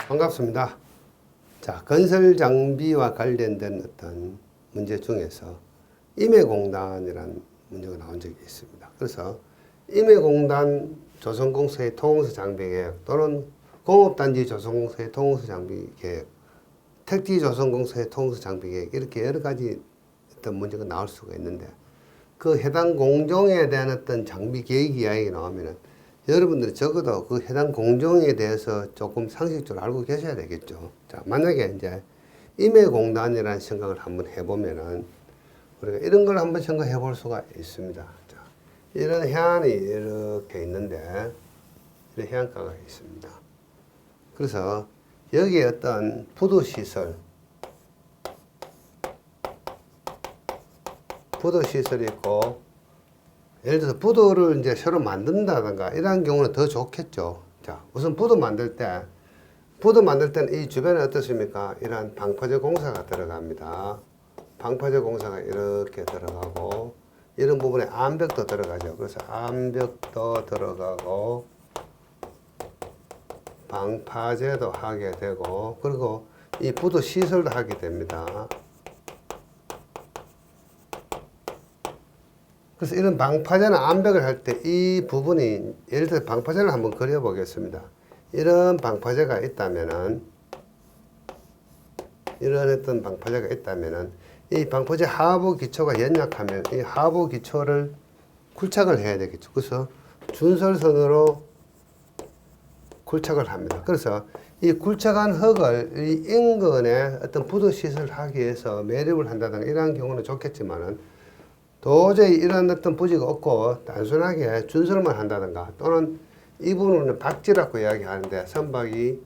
반갑습니다. 자, 건설 장비와 관련된 어떤 문제 중에서 임해공단이라는 문제가 나온 적이 있습니다. 그래서 임해공단 조선공사의 통공사 장비계획 또는 공업단지 조선공사의 통공사 장비계획, 택지 조선공사의 통공사 장비계획 이렇게 여러 가지 어떤 문제가 나올 수가 있는데 그 해당 공종에 대한 어떤 장비 계획 이야기가 나오면은 여러분들이 적어도 그 해당 공종에 대해서 조금 상식적으로 알고 계셔야 되겠죠. 자, 만약에 이제 임해공단이라는 생각을 한번 해보면은 우리가 이런 걸 한번 생각해 볼 수가 있습니다. 자, 이런 해안이 이렇게 있는데 이런 해안가가 있습니다. 그래서 여기에 어떤 부도시설이 있고 예를 들어서 부도를 이제 새로 만든다든가 이런 경우는 더 좋겠죠. 자, 우선 부도 만들 때는 이 주변에 어떻습니까? 이런 방파제 공사가 들어갑니다. 방파제 공사가 이렇게 들어가고 이런 부분에 암벽도 들어가죠. 그래서 암벽도 들어가고 방파제도 하게 되고 그리고 이 부도 시설도 하게 됩니다. 그래서 이런 방파제나 암벽을 할 때 이 부분이 예를 들어 방파제를 한번 그려 보겠습니다. 이런 방파제가 있다면은 이런 어떤 방파제가 있다면은 이 방파제 하부 기초가 연약하면 이 하부 기초를 굴착을 해야 되겠죠. 그래서 준설선으로 굴착을 합니다. 그래서 이 굴착한 흙을 이 인근에 어떤 부도 시설을 하기 위해서 매립을 한다든가 이러한 경우는 좋겠지만은 도저히 이런 어떤 부지가 없고 단순하게 준설만 한다든가 또는 이 부분은 박지라고 이야기하는데 선박이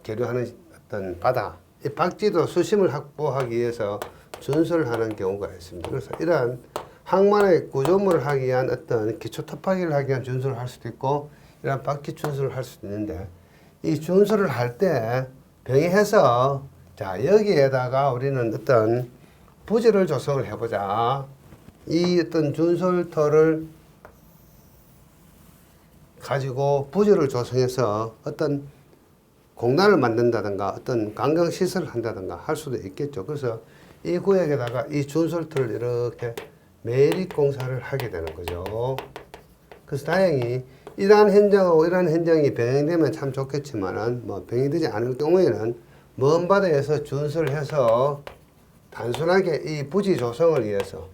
계류하는 어떤 바다 이 박지도 수심을 확보하기 위해서 준설을 하는 경우가 있습니다. 그래서 이러한 항만의 구조물을 하기 위한 어떤 기초 토파기를 하기 위한 준설을 할 수도 있고 이러한 박지 준설을 할 수도 있는데 이 준설을 할 때 병행해서 자 여기에다가 우리는 어떤 부지를 조성을 해보자. 이 어떤 준설터를 가지고 부지를 조성해서 어떤 공단을 만든다든가 어떤 관광시설을 한다든가 할 수도 있겠죠. 그래서 이 구역에다가 이 준설터를 이렇게 매립공사를 하게 되는 거죠. 그래서 다행히 이러한 현장하고 이러한 현장이 병행되면 참 좋겠지만은 뭐 병행되지 않을 경우에는 먼 바다에서 준설을 해서 단순하게 이 부지 조성을 위해서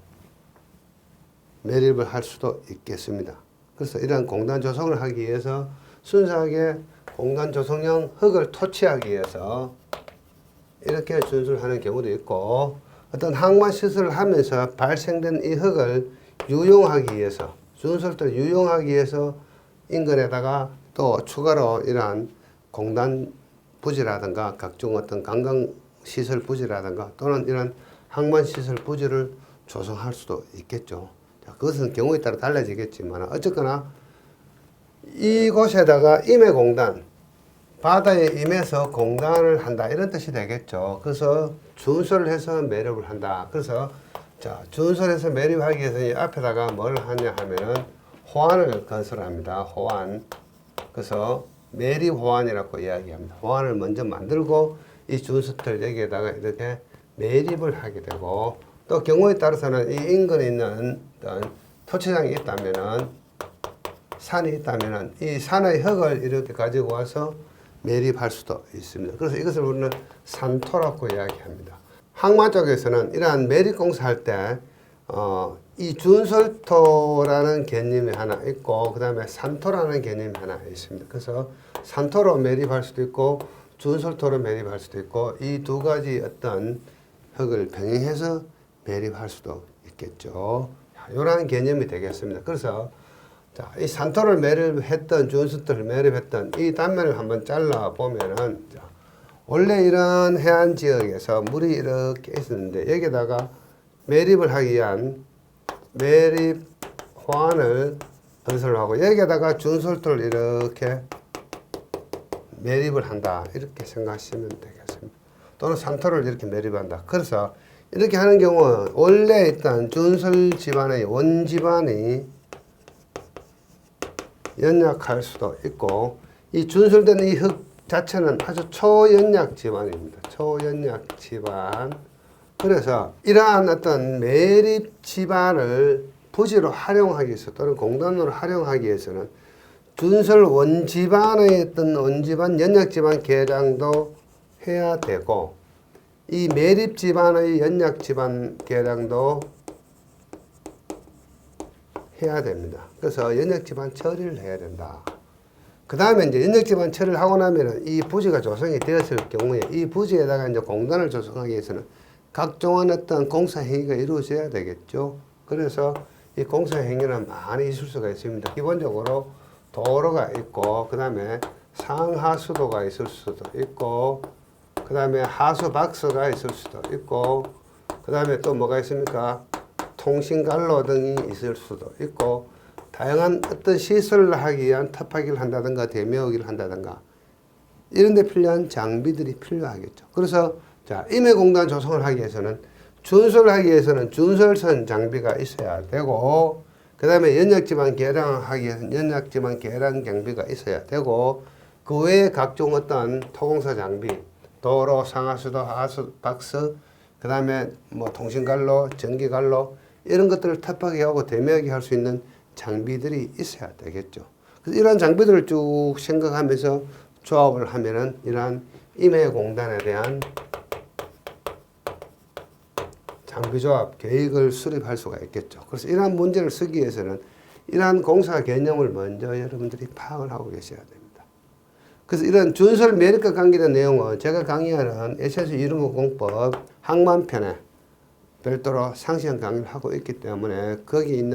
매립을 할 수도 있겠습니다. 그래서 이러한 공단 조성을 하기 위해서 순수하게 공단 조성용 흙을 토치하기 위해서 이렇게 준설하는 경우도 있고 어떤 항만 시설을 하면서 발생된 이 흙을 유용하기 위해서 준설도 유용하기 위해서 인근에다가 또 추가로 이러한 공단 부지라든가 각종 어떤 관광시설 부지라든가 또는 이런 항만시설 부지를 조성할 수도 있겠죠. 그것은 경우에 따라 달라지겠지만 어쨌거나 이곳에다가 임해공단 바다에 임해서 공단을 한다 이런 뜻이 되겠죠. 그래서 준설을 해서 매립을 한다. 그래서 자 준설해서 매립하기 위해서 이 앞에다가 뭘 하냐 하면은 호안을 건설합니다. 호안. 그래서 매립 호안이라고 이야기합니다. 호안을 먼저 만들고 이 준설을 여기에다가 이렇게 매립을 하게 되고 또 경우에 따라서는 이 인근에 있는 어떤 토치장이 있다면은 산이 있다면은 이 산의 흙을 이렇게 가지고 와서 매립할 수도 있습니다. 그래서 이것을 우리는 산토라고 이야기합니다. 항만 쪽에서는 이러한 매립 공사할 때 이 준설토라는 개념이 하나 있고 그 다음에 산토라는 개념이 하나 있습니다. 그래서 산토로 매립할 수도 있고 준설토로 매립할 수도 있고 이 두 가지 어떤 흙을 병행해서 매립할 수도 있겠죠. 이러한 개념이 되겠습니다. 그래서 자, 이 산토를 매립했던 준설토를 매립했던 이 단면을 한번 잘라 보면은 자, 원래 이런 해안 지역에서 물이 이렇게 있었는데 여기다가 매립을 하기 위한 매립 호안을 건설하고 여기에다가 준설토를 이렇게 매립을 한다 이렇게 생각하시면 되겠습니다. 또는 산토를 이렇게 매립한다. 그래서 이렇게 하는 경우는 원래 일단 준설 지반의 원지반이 연약할 수도 있고 이 준설된 이 흙 자체는 아주 초연약 지반입니다. 초연약 지반. 그래서 이러한 어떤 매립 지반을 부지로 활용하기 위해서 또는 공단으로 활용하기 위해서는 준설 원지반의 어떤 원지반 연약지반 개량도 해야 되고 이 매립지반의 연약지반 개량도 해야 됩니다. 그래서 연약지반 처리를 해야 된다. 그 다음에 이제 연약지반 처리를 하고 나면은 이 부지가 조성이 되었을 경우에 이 부지에다가 이제 공단을 조성하기 위해서는 각종의 어떤 공사 행위가 이루어져야 되겠죠. 그래서 이 공사 행위는 많이 있을 수가 있습니다. 기본적으로 도로가 있고, 그 다음에 상하수도가 있을 수도 있고, 그 다음에 하수박스가 있을 수도 있고, 그 다음에 또 뭐가 있습니까? 통신관로 등이 있을 수도 있고, 다양한 어떤 시설을 하기 위한 탑하기를 한다든가 대묘기를 한다든가 이런 데 필요한 장비들이 필요하겠죠. 그래서 자, 임해공단 조성을 하기 위해서는 준설을 하기 위해서는 준설선 장비가 있어야 되고, 그 다음에 연약지반 개량하기 위해서는 연약지반 개량 장비가 있어야 되고, 그 외에 각종 어떤 토공사 장비, 도로, 상하수도, 하수박스, 그 다음에 뭐 통신관로, 전기관로 이런 것들을 탑하기하고 대묘하게 할 수 있는 장비들이 있어야 되겠죠. 그래서 이러한 장비들을 쭉 생각하면서 조합을 하면은 이러한 임해공단에 대한 장비조합 계획을 수립할 수가 있겠죠. 그래서 이러한 문제를 쓰기 위해서는 이러한 공사 개념을 먼저 여러분들이 파악을 하고 계셔야 됩니다. 그래서 이런 준설 매립과 관계된 내용은 제가 강의하는 SS 이름의 공법 항만편에 별도로 상세한 강의를 하고 있기 때문에 거기 있는